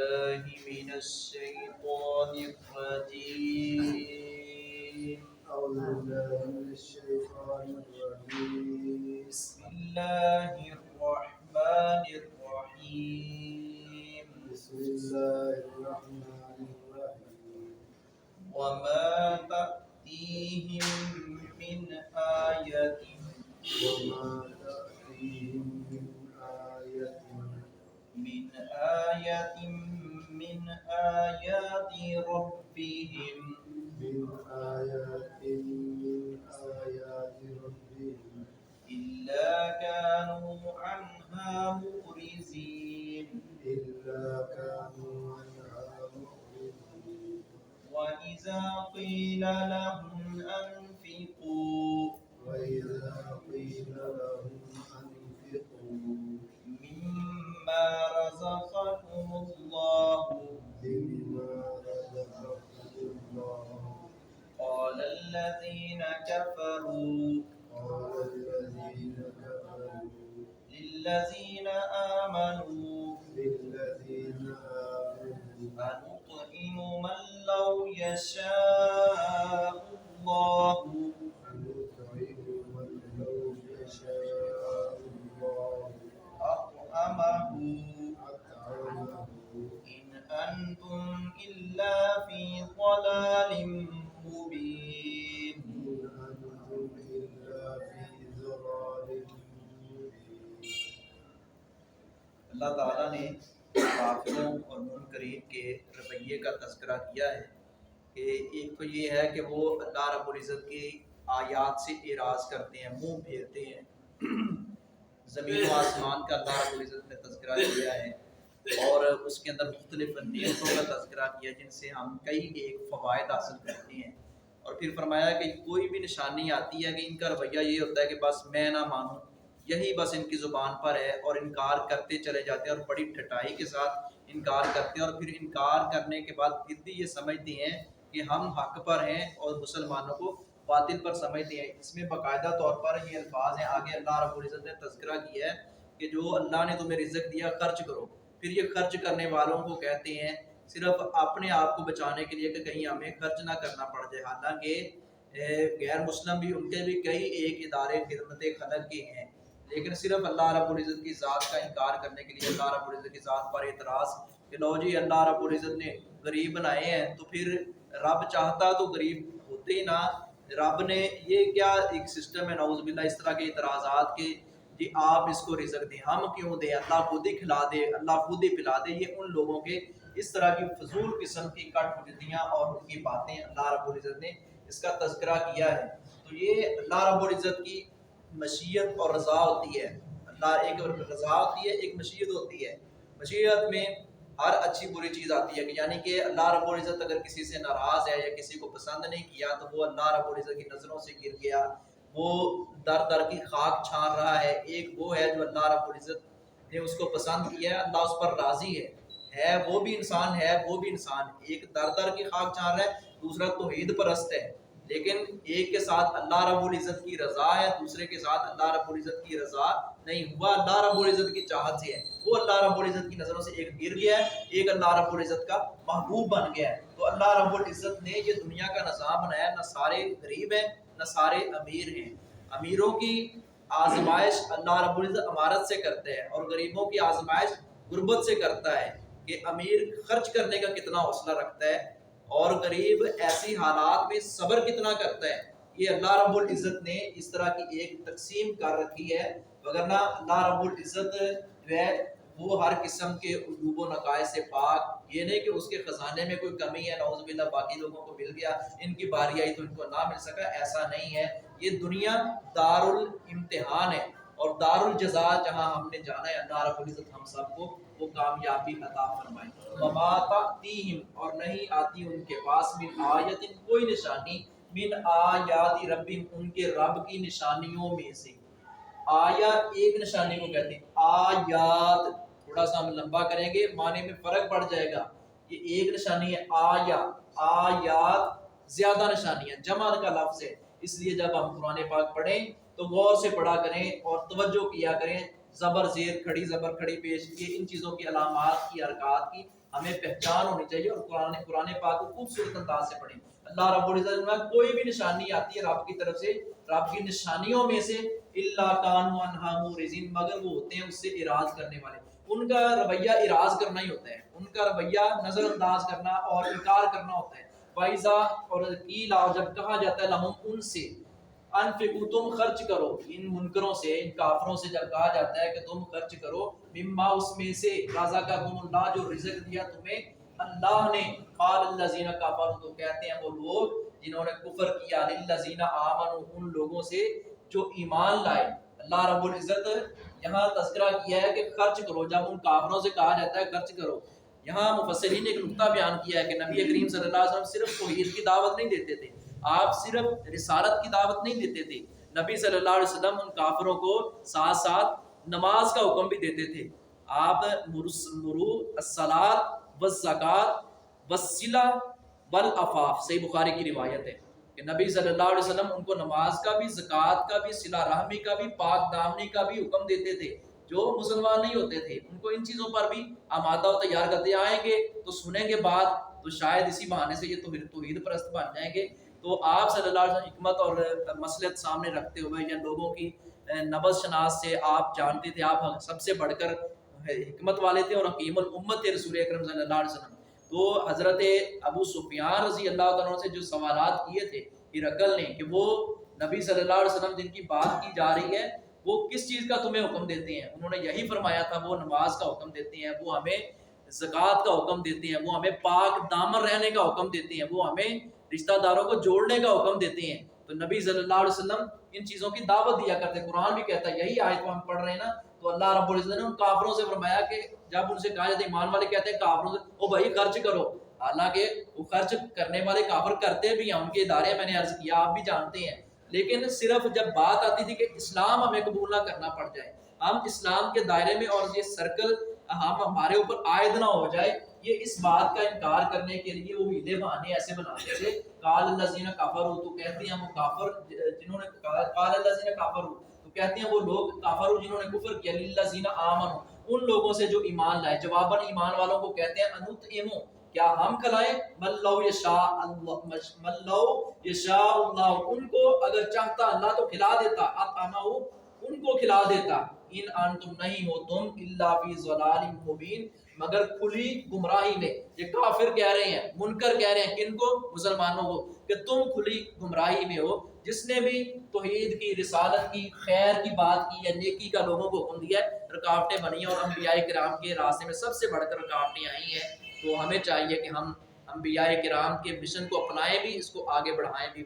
بالله من الشيطان الرجيم. أعوذ بالله من الشيطان الرجيم. بسم الله الرحمن الرحيم. بسم الله الرحمن الرحيم. وما تأتيهم من آية وما تأتيهم من آيات من آيات ربهم من آيات ربهم إلا كانوا عنها مؤرزين. إلا كانوا عنها معرضين. وإذا قيل لهم أنفقوا وإذا قيل لهم أنفقوا مما رزقكم الله مما رزقكم الله قال الذين كفروا للذين آمنوا أنطعم من لو يشاء الله أطعمه إن أنتم إلا في ضلال مبين. اللہ تعالیٰ نے کافروں اور منکرین کے رویے کا تذکرہ کیا ہے کہ ایک تو یہ ہے کہ وہ اللہ رب العزت کی آیات سے اعراض کرتے ہیں، منہ پھیرتے ہیں. زمین و آسمان کا اللہ رب العزت نے تذکرہ کیا ہے اور اس کے اندر مختلف نعمتوں کا تذکرہ کیا جن سے ہم کئی ایک فوائد حاصل کرتے ہیں. اور پھر فرمایا کہ کوئی بھی نشانی آتی ہے کہ ان کا رویہ یہ ہوتا ہے کہ بس میں نہ مانوں، یہی بس ان کی زبان پر ہے اور انکار کرتے چلے جاتے ہیں اور بڑی ٹھٹائی کے ساتھ انکار کرتے ہیں. اور پھر انکار کرنے کے بعد پھر بھی یہ سمجھتے ہیں کہ ہم حق پر ہیں اور مسلمانوں کو باطل پر سمجھتے ہیں. اس میں باقاعدہ طور پر یہ الفاظ ہیں، آگے اللہ رب العزت نے تذکرہ کیا ہے کہ جو اللہ نے تمہیں رزق دیا خرچ کرو. پھر یہ خرچ کرنے والوں کو کہتے ہیں صرف اپنے آپ کو بچانے کے لیے کہ کہیں ہمیں خرچ نہ کرنا پڑ جائے، حالانکہ غیر مسلم بھی ان کے بھی کئی ایک ادارے خدمت خلق کے ہیں، لیکن صرف اللہ رب العزت کی ذات کا انکار کرنے کے لیے اللہ رب العزت کی ذات پر اعتراض کہ لو جی اللہ رب العزت نے غریب بنائے ہیں تو پھر رب چاہتا تو غریب ہوتے ہی نہ. رب نے یہ کیا ایک سسٹم ہے نعوذ باللہ اس طرح کے اعتراضات کے جی آپ اس کو رزق دیں، ہم کیوں دیں، اللہ خود ہی کھلا دے، اللہ خود ہی پلا دے. یہ ان لوگوں کے اس طرح کی فضول قسم کی کٹ حجتیاں اور ان کی باتیں اللہ رب العزت نے اس کا تذکرہ کیا ہے. تو یہ اللہ رب العزت کی مشیت اور رضا ہوتی ہے. اللہ ایک رضا ہوتی ہے، ایک مشیت ہوتی ہے. مشیت میں ہر اچھی بری چیز آتی ہے کہ یعنی کہ اللہ رب العزت اگر کسی سے ناراض ہے یا کسی کو پسند نہیں کیا تو وہ اللہ رب العزت کی نظروں سے گر گیا، وہ در در کی خاک چھان رہا ہے. ایک وہ ہے جو اللہ رب العزت نے اس کو پسند کیا ہے، اللہ اس پر راضی ہے وہ بھی انسان ہے، وہ بھی انسان. ایک در در کی خاک چھان رہا ہے، دوسرا توحید پرست ہے، لیکن ایک کے ساتھ اللہ رب العزت کی رضا ہے، دوسرے کے ساتھ اللہ رب العزت کی رضا نہیں ہوا. اللہ رب العزت کی چاہت سے ہے، وہ اللہ رب العزت کی نظروں سے ایک گر گیا ہے، ایک اللہ رب العزت کا محبوب بن گیا ہے. تو اللہ رب العزت نے یہ دنیا کا نظام بنایا، نہ سارے غریب ہیں نہ سارے امیر ہیں. امیروں کی آزمائش اللہ رب العزت امارت سے کرتے ہیں اور غریبوں کی آزمائش غربت سے کرتا ہے کہ امیر خرچ کرنے کا کتنا حوصلہ رکھتا ہے اور غریب ایسی حالات میں صبر کتنا کرتا ہے. یہ اللہ رب العزت نے اس طرح کی ایک تقسیم کر رکھی ہے، وگرنہ اللہ رب العزت جو ہے وہ ہر قسم کے عیوب و نقائص سے پاک. یہ نہیں کہ اس کے خزانے میں کوئی کمی ہے، نعوذ باللہ باقی لوگوں کو مل گیا، ان کی باری آئی تو ان کو نہ مل سکا، ایسا نہیں ہے. یہ دنیا دار الامتحان ہے اور دار الجزا جہاں ہم نے جانا ہے. اللہ رب العزت ہم سب کو وہ کامیابی عطا فرمائے. وما تأتیہم اور نہیں آتی ان کے پاس من آیت کوئی نشانی من آیات ربہم ان کے رب کی نشانیوں میں سے. آیا ایک نشانی کو کہتے ہیں، آیات تھوڑا سا ہم لمبا کریں گے معنی میں فرق پڑ جائے گا. یہ ایک نشانی ہے آیات زیادہ نشانیاں جمع کا لفظ ہے، اس لیے جب ہم قرآن پاک پڑھیں تو غور سے پڑھا کریں اور توجہ کیا کریں زبر زیر کھڑی زبر کھڑی پیش کیے، ان چیزوں کی علامات کی حرکات کی ہمیں پہچان ہونی چاہیے اور قرآن پاک کو خوبصورت انداز سے پڑھیں۔ اللہ رب العزت میں کوئی بھی نشانی آتی ہے رب کی طرف سے، رب کی نشانیوں میں سے الا کانوا عنہا معرضین، مگر وہ ہوتے ہیں اس سے اعراض کرنے والے، ان کا رویہ اعراض کرنا ہی ہوتا ہے، ان کا رویہ نظر انداز کرنا اور انکار کرنا ہوتا ہے۔ وَإِذَا اور قیل، جب کہا جاتا ہے لہم ان سے، انفقوا تم خرچ کرو، ان منکروں سے ان کافروں سے جب کہا جاتا ہے کہ تم خرچ کرو، مما اس میں سے رزقکم اللہ جو رزق دیا تمہیں اللہ نے، قال الذین کفروا تو کہتے ہیں وہ لوگ جنہوں نے کفر کیا، للذین آمنوا ان لوگوں سے جو ایمان لائے۔ اللہ رب العزت یہاں تذکرہ کیا ہے کہ خرچ کرو، جب ان کافروں سے کہا جاتا ہے خرچ کرو، یہاں مفسرین نے ایک نقطہ بیان کیا ہے کہ نبی کریم صلی اللہ علیہ وسلم صرف توحید کی دعوت نہیں دیتے تھے، آپ صرف رسالت کی دعوت نہیں دیتے تھے، نبی صلی اللہ علیہ وسلم ان کافروں کو ساتھ ساتھ نماز کا حکم بھی دیتے تھے۔ آپ مرو الصلاۃ والزکوٰۃ والصلہ والعفاف، صحیح بخاری کی روایت ہے کہ نبی صلی اللہ علیہ وسلم ان کو نماز کا بھی، زکوٰۃ کا بھی، صلہ رحمی کا بھی، پاک دامنی کا بھی حکم دیتے تھے۔ جو مسلمان نہیں ہوتے تھے ان کو ان چیزوں پر بھی آمادہ و تیار کرتے، آئیں گے تو سنیں گے بات تو شاید اسی بہانے سے یہ توحید پرست بن جائیں گے۔ تو آپ صلی اللہ علیہ وسلم حکمت اور مصلحت سامنے رکھتے ہوئے یا لوگوں کی نبض شناس سے آپ جانتے تھے، آپ سب سے بڑھ کر حکمت والے تھے اور حکیم الامت تھے رسول اکرم صلی اللہ علیہ وسلم۔ تو حضرت ابو سفیان رضی اللہ عنہ سے جو سوالات کیے تھے ہرقل نے کہ وہ نبی صلی اللہ علیہ وسلم جن کی بات کی جا رہی ہے وہ کس چیز کا تمہیں حکم دیتے ہیں، انہوں نے یہی فرمایا تھا وہ نماز کا حکم دیتے ہیں، وہ ہمیں زکوٰۃ کا حکم دیتے ہیں، وہ ہمیں پاک دامن رہنے کا حکم دیتے ہیں، وہ ہمیں رشتہ داروں کو جوڑنے کا حکم دیتے ہیں۔ تو نبی صلی اللہ علیہ وسلم ان چیزوں کی دعوت دیا کرتے، قرآن بھی کہتا ہے، یہی آیت کو ہم پڑھ رہے ہیں نا، تو اللہ رب العزت نے ان کافروں سے فرمایا کہ جب ان سے کہا جاتا ہے، ایمان والے کہتے ہیں کافروں سے او بھائی خرچ کرو، حالانکہ وہ خرچ کرنے والے کافر کرتے بھی ہیں، ان کے ادارے میں نے عرض کیا آپ بھی جانتے ہیں، لیکن صرف جب بات آتی تھی کہ اسلام ہمیں قبول نہ کرنا پڑ جائے، ہم اسلام کے دائرے میں اور یہ سرکل ہمارے اوپر عائد نہ ہو جائے، یہ اس بات کا انکار کرنے کے لیے وہ ہیلے بہانے ایسے بناتے تھے۔ قال الذین کفروا تو کہتے ہیں وہ کافر جنہوں نے قال الذین کفروا تو کہتے ہیں وہ لوگ کافر جنہوں نے کفر کیا، للذین آمنوا ان لوگوں سے جو ایمان لائے، جواباً ایمان والوں کو کہتے ہیں انطعموا کیا ہم کھلائیں، من لو یشاء اللہ ان کو اگر چاہتا اللہ تو کھلا دیتا، اطعمہ ان کو کھلا دیتا، ان انتم نہیں ہو تم الا فی ضلال مبین مگر کھلی گمراہی میں۔ یہ کافر کہہ رہے ہیں، منکر کہہ رہے ہیں کن کو؟ مسلمانوں کو، کہ تم کھلی گمراہی میں ہو۔ جس نے بھی توحید کی، رسالت کی، خیر کی بات کی یا نیکی کا لوگوں کو حکم دیا ہے، رکاوٹیں بنی ہیں اور انبیاء کرام کے راستے میں سب سے بڑھ کر رکاوٹیں آئی ہیں۔ تو ہمیں چاہیے کہ ہم انبیاء کرام کے مشن کو اپنائیں بھی، اس کو آگے بڑھائیں بھی۔